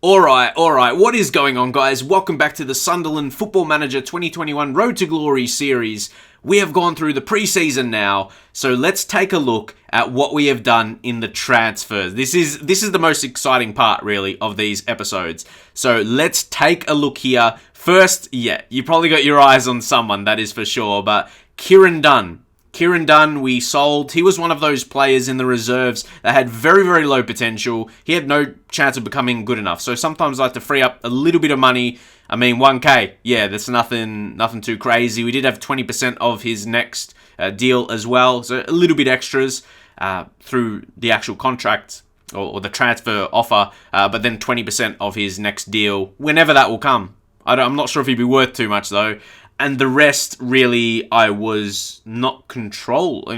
Alright, what is going on, guys? Welcome back to the Sunderland Football Manager 2021 Road to Glory series. We have gone through the pre-season now, so let's take a look at what we have done in the transfers. This is the most exciting part, really, of these episodes. So let's take a look here. First, you probably got your eyes on someone, that is for sure, but Kieran Dunn, we sold. He was one of those players in the reserves that had very, very low potential. He had no chance of becoming good enough. So sometimes I like to free up a little bit of money. I mean, 1K, that's nothing too crazy. We did have 20% of his next deal as well. So a little bit extras through the actual contract or the transfer offer. But then 20% of his next deal, whenever that will come. I'm not sure if he'd be worth too much though. And the rest, really, I was not in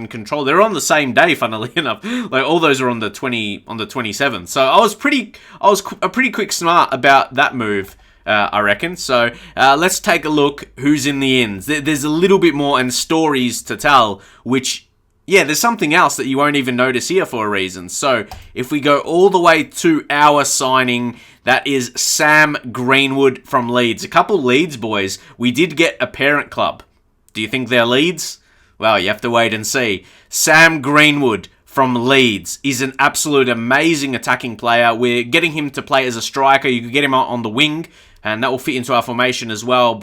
control. They're on the same day, funnily enough. Like all those are on the 27th. So I was a pretty quick smart about that move, I reckon. So let's take a look who's in the ins. There's a little bit more and stories to tell, which, there's something else that you won't even notice here for a reason. So if we go all the way to our signing, that is Sam Greenwood from Leeds. A couple Leeds boys. We did get a parent club. Do you think they're Leeds? Well, you have to wait and see. Sam Greenwood from Leeds is an absolute amazing attacking player. We're getting him to play as a striker. You could get him out on the wing, and that will fit into our formation as well.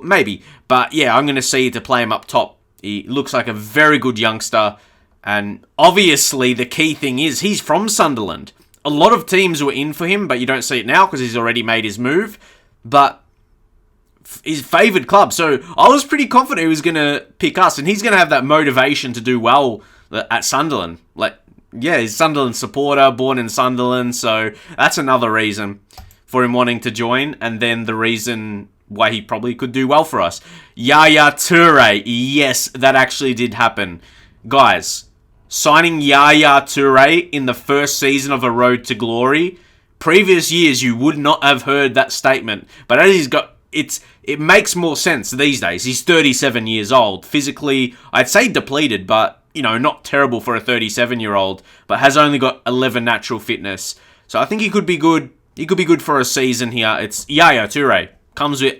Maybe. But I'm going to see to play him up top. He looks like a very good youngster. And obviously, the key thing is he's from Sunderland. A lot of teams were in for him, but you don't see it now because he's already made his move. But his favoured club. So I was pretty confident he was going to pick us. And he's going to have that motivation to do well at Sunderland. He's a Sunderland supporter, born in Sunderland. So that's another reason for him wanting to join. And then the reason why he probably could do well for us. Yaya Toure. Yes, that actually did happen. Guys, signing Yaya Toure in the first season of A Road to Glory, previous years you would not have heard that statement. But as it makes more sense these days. He's 37 years old. Physically, I'd say depleted, but, not terrible for a 37-year-old, but has only got 11 natural fitness. So I think he could be good. He could be good for a season here. It's Yaya Toure. Comes with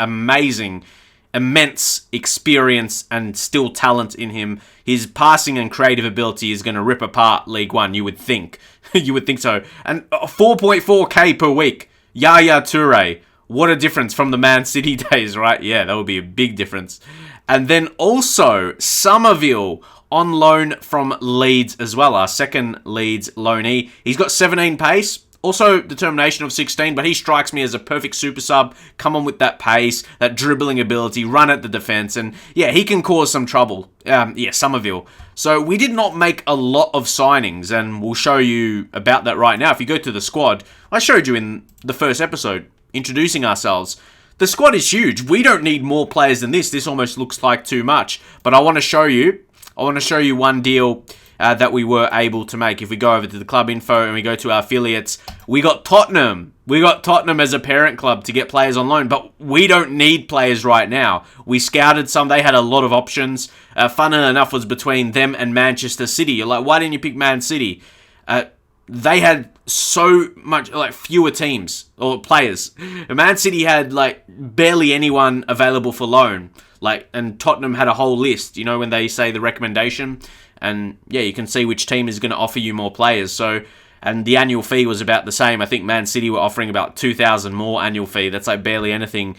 immense experience and still talent in him. His passing and creative ability is going to rip apart League One, you would think. You would think so. And 4.4k per week. Yaya Toure. What a difference from the Man City days, right? Yeah, that would be a big difference. And then also, Somerville on loan from Leeds as well. Our second Leeds loanee. He's got 17 pace. Also, determination of 16, but he strikes me as a perfect super sub. Come on with that pace, that dribbling ability, run at the defense, and he can cause some trouble. Somerville. So we did not make a lot of signings, and we'll show you about that right now. If you go to the squad, I showed you in the first episode, introducing ourselves. The squad is huge. We don't need more players than this. This almost looks like too much. But I want to show you one deal that we were able to make. If we go over to the club info and we go to our affiliates, we got Tottenham. We got Tottenham as a parent club to get players on loan, but we don't need players right now. We scouted some. They had a lot of options. Funnily enough, was between them and Manchester City. You're like, why didn't you pick Man City? They had so much, fewer teams or players. Man City had, barely anyone available for loan. And Tottenham had a whole list, when they say the recommendation. And you can see which team is going to offer you more players. So, and the annual fee was about the same. I think Man City were offering about 2,000 more annual fee. That's barely anything.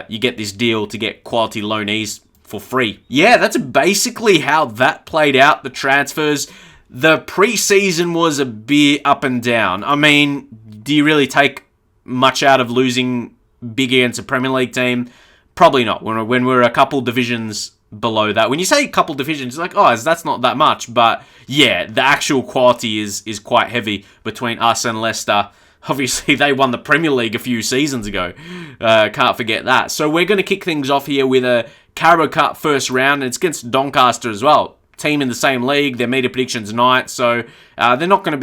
You get this deal to get quality loanees for free. That's basically how that played out, the transfers. The preseason was a bit up and down. I mean, do you really take much out of losing big against a Premier League team? Probably not. When we're a couple divisions below that. When you say a couple divisions, it's that's not that much. But the actual quality is quite heavy between us and Leicester. Obviously, they won the Premier League a few seasons ago. Can't forget that. So we're going to kick things off here with a Carabao Cup first round. And it's against Doncaster as well. Team in the same league. Their media predictions night. So they're not going to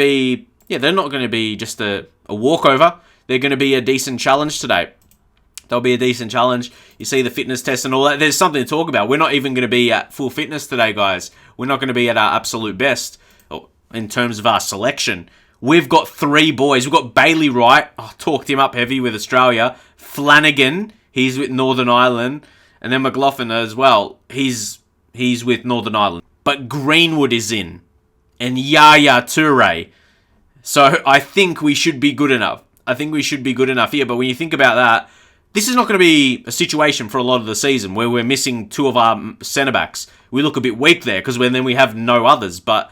be just a walkover. They're going to be a decent challenge today. There'll be a decent challenge. You see the fitness test and all that. There's something to talk about. We're not even going to be at full fitness today, guys. We're not going to be at our absolute best in terms of our selection. we've got 3 boys. We've got Bailey Wright. Oh, talked him up heavy with Australia. Flanagan, he's with Northern Ireland. And then McLaughlin as well. He's with Northern Ireland. But Greenwood is in. And Yaya Toure. So I think we should be good enough. I think we should be good enough here. But when you think about that, this is not going to be a situation for a lot of the season where we're missing 2 of our centre-backs. We look a bit weak there because then we have no others. But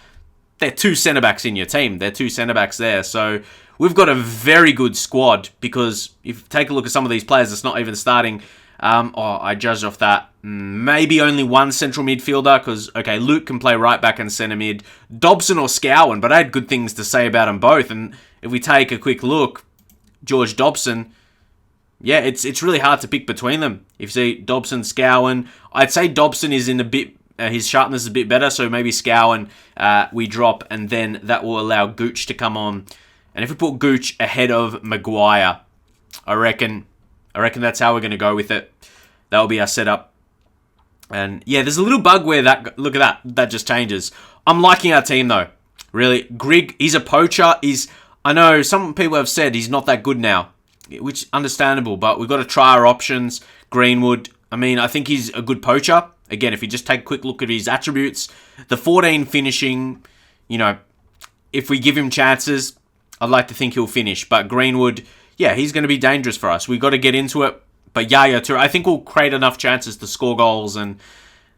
they're 2 centre-backs in your team. They're 2 centre-backs there. So we've got a very good squad because if you take a look at some of these players that's not even starting. I judged off that. Maybe only 1 central midfielder because, okay, Luke can play right back and centre mid. Dobson or Scowen, but I had good things to say about them both. And if we take a quick look, George Dobson, yeah, it's really hard to pick between them. If you see Dobson, Scowen, I'd say Dobson is in a bit, his sharpness is a bit better, so maybe Scowen we drop, and then that will allow Gooch to come on. And if we put Gooch ahead of Maguire, I reckon that's how we're going to go with it. That'll be our setup. And yeah, there's a little bug where look at that just changes. I'm liking our team though. Really, Grigg, he's a poacher. I know some people have said he's not that good now, which is understandable, but we've got to try our options. Greenwood, I mean, I think he's a good poacher. Again, if you just take a quick look at his attributes, the 14 finishing, if we give him chances, I'd like to think he'll finish. But Greenwood, yeah, he's going to be dangerous for us. We've got to get into it. But Yaya Toure, I think we'll create enough chances to score goals. And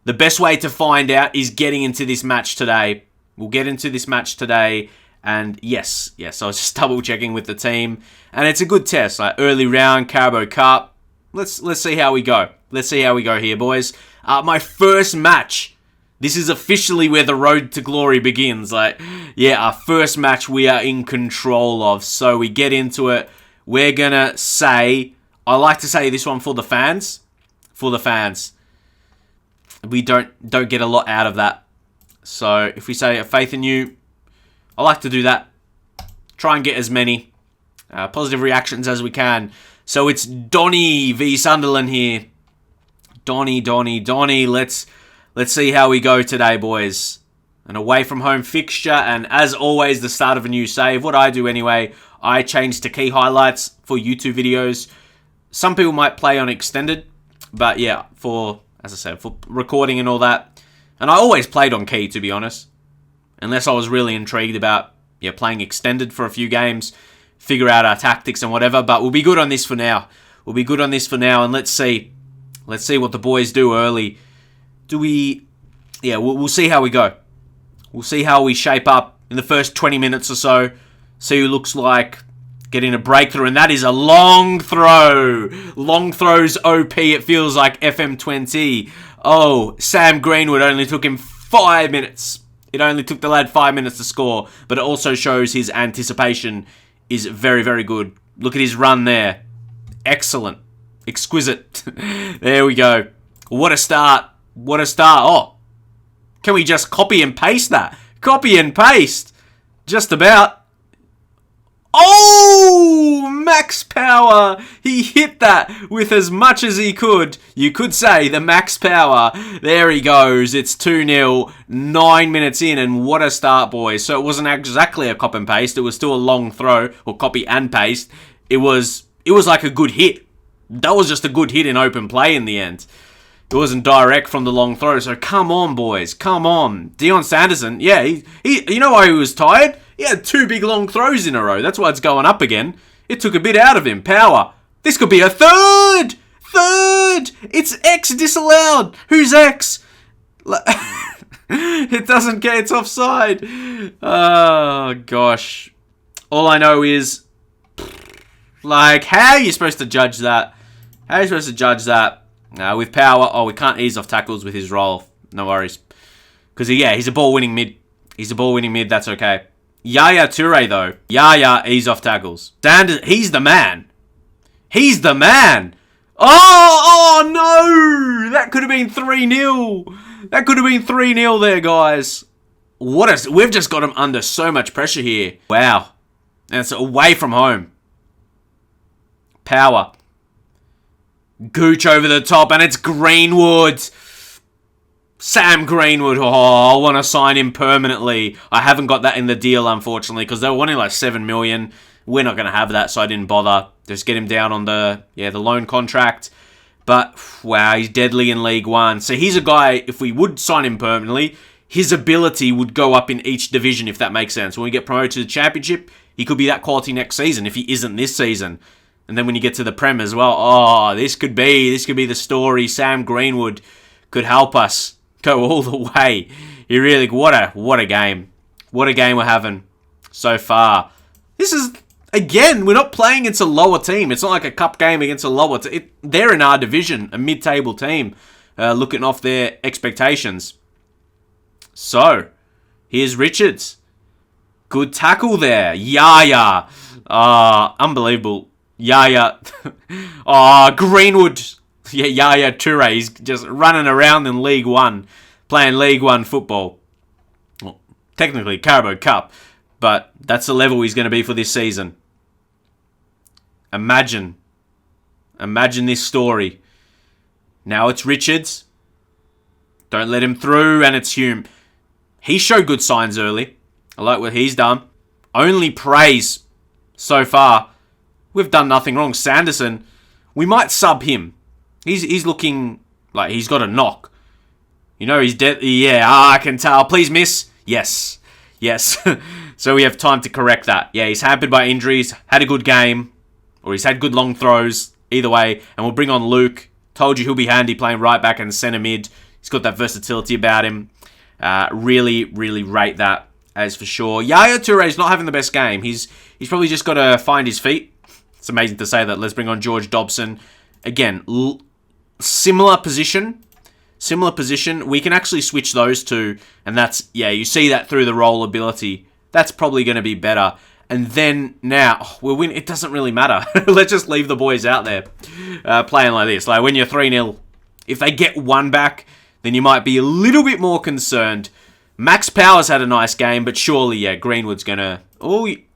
the best way to find out is getting into this match today. We'll get into this match today. And yes, I was just double checking with the team. And it's a good test. Like early round, Carabao Cup. Let's see how we go. Let's see how we go here, boys. My first match. This is officially where the road to glory begins. Our first match we are in control of. So we get into it. We're going to say, I like to say this one for the fans. For the fans. We don't get a lot out of that. So if we say a faith in you, I like to do that. Try and get as many positive reactions as we can. So it's Donny v Sunderland here. Donny. Let's see how we go today, boys. An away from home fixture, and as always, the start of a new save. What I do anyway, I change to key highlights for YouTube videos. Some people might play on extended, but yeah, as I said, for recording and all that. And I always played on key, to be honest. Unless I was really intrigued about playing extended for a few games, figure out our tactics and whatever. But we'll be good on this for now. And let's see what the boys do early. We'll see how we go. We'll see how we shape up in the first 20 minutes or so. See who looks like getting a breakthrough. And that is a long throw. Long throws OP. It feels like FM20. Oh, Sam Greenwood only took him 5 minutes. It only took the lad 5 minutes to score. But it also shows his anticipation is very, very good. Look at his run there. Excellent. Exquisite. There we go. What a start. Oh, can we just copy and paste that? Copy and paste. Just about. Oh, max power. He hit that with as much as he could. You could say the max power. There he goes. It's 2-0, 9 minutes in, and what a start, boys. So it wasn't exactly a copy and paste. It was still a long throw, or copy and paste. It was like a good hit. That was just a good hit in open play in the end. It wasn't direct from the long throw. So come on, boys. Come on. Dion Sanderson, yeah, he you know why he was tired? He had 2 big long throws in a row. That's why it's going up again. It took a bit out of him. Power. This could be a third. It's X disallowed. Who's X? It doesn't care. It's offside. Oh, gosh. All I know is, how are you supposed to judge that? With power, we can't ease off tackles with his roll. No worries. Because, he's a ball-winning mid. That's okay. Yaya Toure, though. Yaya, ease off tackles. Sanders, he's the man. Oh, no! That could have been 3-0. There, guys. We've just got him under so much pressure here. Wow. And it's away from home. Power. Gooch over the top, and it's Greenwood. Sam Greenwood, I want to sign him permanently. I haven't got that in the deal, unfortunately, because they were wanting like 7 million. We're not going to have that, so I didn't bother. Just get him down on the loan contract. But, wow, he's deadly in League One. So he's a guy, if we would sign him permanently, his ability would go up in each division, if that makes sense. When we get promoted to the Championship, he could be that quality next season, if he isn't this season. And then when you get to the Prem as well, this could be the story. Sam Greenwood could help us go all the way. He really, what a game. What a game we're having so far. This is, again, we're not playing against a lower team. It's not like a cup game against a lower team. They're in our division, a mid-table team, looking off their expectations. So, here's Richards. Good tackle there. Yaya. Unbelievable. Yaya. Greenwood. Yeah, Yaya Toure. He's just running around in League One, playing League One football. Well, technically Carabao Cup, but that's the level he's going to be for this season. Imagine this story. Now it's Richards. Don't let him through, and it's Hume. He showed good signs early. I like what he's done. Only praise so far. We've done nothing wrong. Sanderson, we might sub him. He's looking like he's got a knock. You know, he's dead. Yeah, I can tell. Please miss. Yes. So we have time to correct that. Yeah, he's hampered by injuries. Had a good game. Or he's had good long throws. Either way. And we'll bring on Luke. Told you he'll be handy playing right back and centre mid. He's got that versatility about him. Really rate that as for sure. Yaya Toure is not having the best game. He's probably just got to find his feet. It's amazing to say that. Let's bring on George Dobson. Again, similar position. We can actually switch those two. And that's, you see that through the roll ability. That's probably going to be better. And then now, we'll win. It doesn't really matter. Let's just leave the boys out there playing like this. Like when you're 3-0, if they get one back, then you might be a little bit more concerned. Max Powers had a nice game, but surely, Greenwood's going to...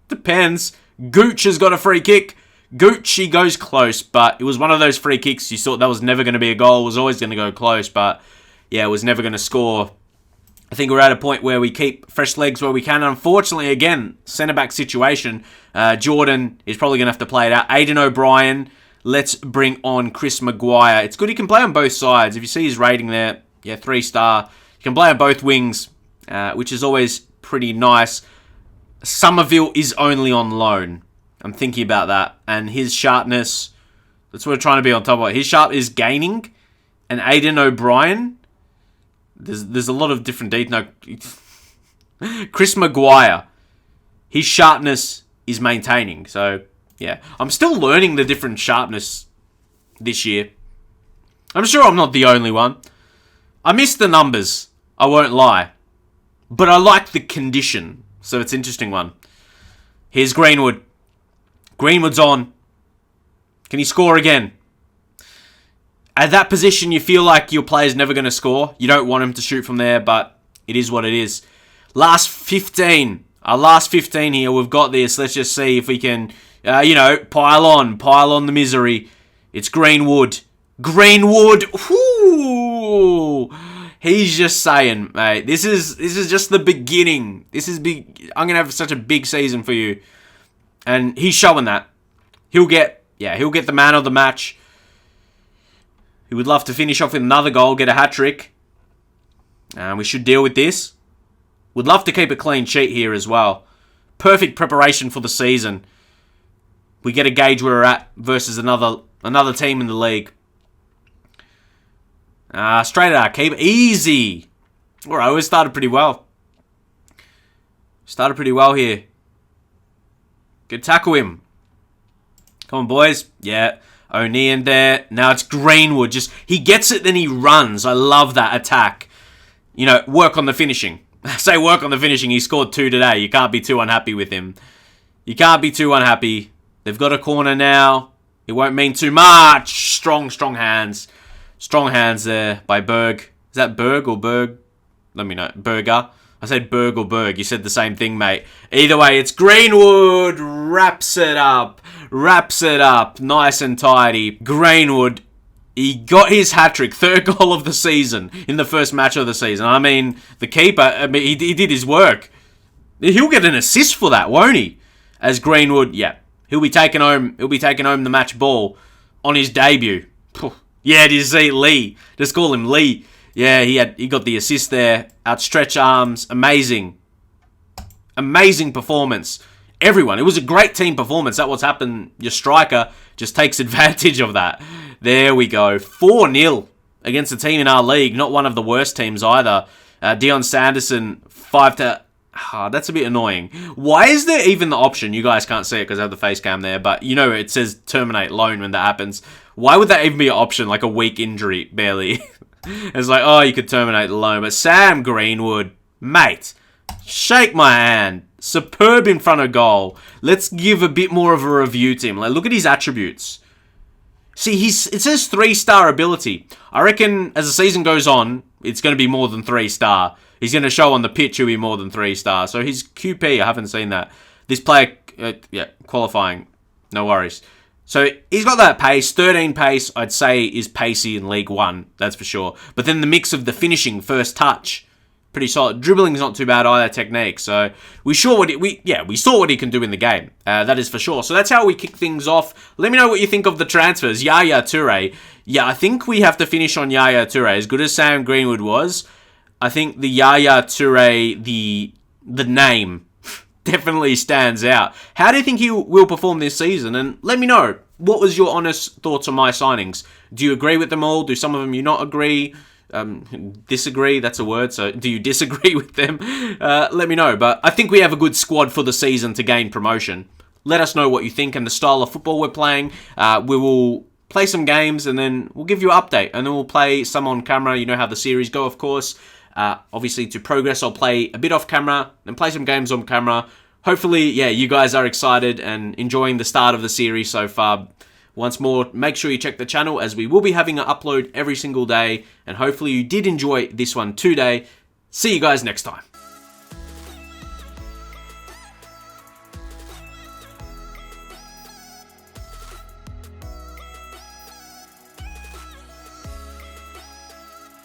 depends. Gooch has got a free kick. Gucci goes close, but it was one of those free kicks you thought that was never going to be a goal. It was always going to go close, but it was never going to score. I think we're at a point where we keep fresh legs where we can. Unfortunately, again, centre-back situation. Jordan is probably going to have to play it out. Aidan O'Brien. Let's bring on Chris Maguire. It's good he can play on both sides. If you see his rating there, 3-star. He can play on both wings, which is always pretty nice. Somerville is only on loan. I'm thinking about that. And his sharpness, that's what we're trying to be on top of. His sharp is gaining. And Aidan O'Brien, there's a lot of different details. No, Chris Maguire, his sharpness is maintaining. So, I'm still learning the different sharpness this year. I'm sure I'm not the only one. I miss the numbers, I won't lie. But I like the condition. So it's an interesting one. Here's Greenwood. Greenwood's on. Can he score again? At that position, you feel like your player's never going to score. You don't want him to shoot from there, but it is what it is. Last 15. Our last 15 here. We've got this. Let's just see if we can, pile on the misery. It's Greenwood. Greenwood. Whoo! He's just saying, mate, this is just the beginning. This is big. I'm going to have such a big season for you. And he's showing that. He'll get the man of the match. He would love to finish off with another goal, get a hat-trick. We should deal with this. Would love to keep a clean sheet here as well. Perfect preparation for the season. We get a gauge where we're at versus another team in the league. Straight at our keeper. Easy. Alright, we started pretty well. Started pretty well here. Good tackle him. Come on, boys. Yeah. O'Neill there. Now it's Greenwood. He gets it, then he runs. I love that attack. Work on the finishing. I say work on the finishing. He scored 2 today. You can't be too unhappy with him. You can't be too unhappy. They've got a corner now. It won't mean too much. Strong hands. Strong hands there by Berg. Is that Berg or Berg? Let me know. Berger. I said Berg or Berg. You said the same thing, mate. Either way, it's Greenwood. Wraps it up. Nice and tidy. Greenwood. He got his hat-trick, third goal of the season in the first match of the season. I mean, the keeper, he did his work. He'll get an assist for that, won't he? As Greenwood, yeah, he'll be taking home the match ball on his debut. Yeah, did you see Lee? Just call him Lee. Yeah, he got the assist there. Outstretched arms, amazing performance. Everyone, it was a great team performance. That's what's happened. Your striker just takes advantage of that. There we go. 4-0 against a team in our league. Not one of the worst teams either. Dion Sanderson, 5-. That's a bit annoying. Why is there even the option? You guys can't see it because I have the face cam there. But you know it says terminate loan when that happens. Why would that even be an option? Like a weak injury, barely. It's like, oh, you could terminate the loan. But Sam Greenwood, mate, shake my hand. Superb in front of goal. Let's give a bit more of a review to him. Like, look at his attributes. See, it says 3-star ability. I reckon as the season goes on, it's going to be more than 3-star. He's going to show on the pitch he'll be more than 3-star. So his QP, I haven't seen that. This player, qualifying. No worries. So he's got that pace. 13 pace, I'd say, is pacey in League 1. That's for sure. But then the mix of the finishing, first touch, pretty solid. Dribbling's not too bad either, technique. So we saw what he can do in the game. That is for sure. So that's how we kick things off. Let me know what you think of the transfers. Yaya Toure. Yeah, I think we have to finish on Yaya Toure. As good as Sam Greenwood was, I think the Yaya Toure, the name definitely stands out. How do you think he will perform this season? And let me know. What was your honest thoughts on my signings? Do you agree with them all? Do some of them you not agree? Disagree, that's a word, so do you disagree with them? Let me know, but I think we have a good squad for the season to gain promotion. Let us know what you think and the style of football we're playing. We will play some games and then we'll give you an update and then we'll play some on camera. You know how the series go, of course. Obviously, to progress, I'll play a bit off camera and play some games on camera. Hopefully, yeah, you guys are excited and enjoying the start of the series so far. Once more, make sure you check the channel as we will be having an upload every single day. And hopefully you did enjoy this one today. See you guys next time.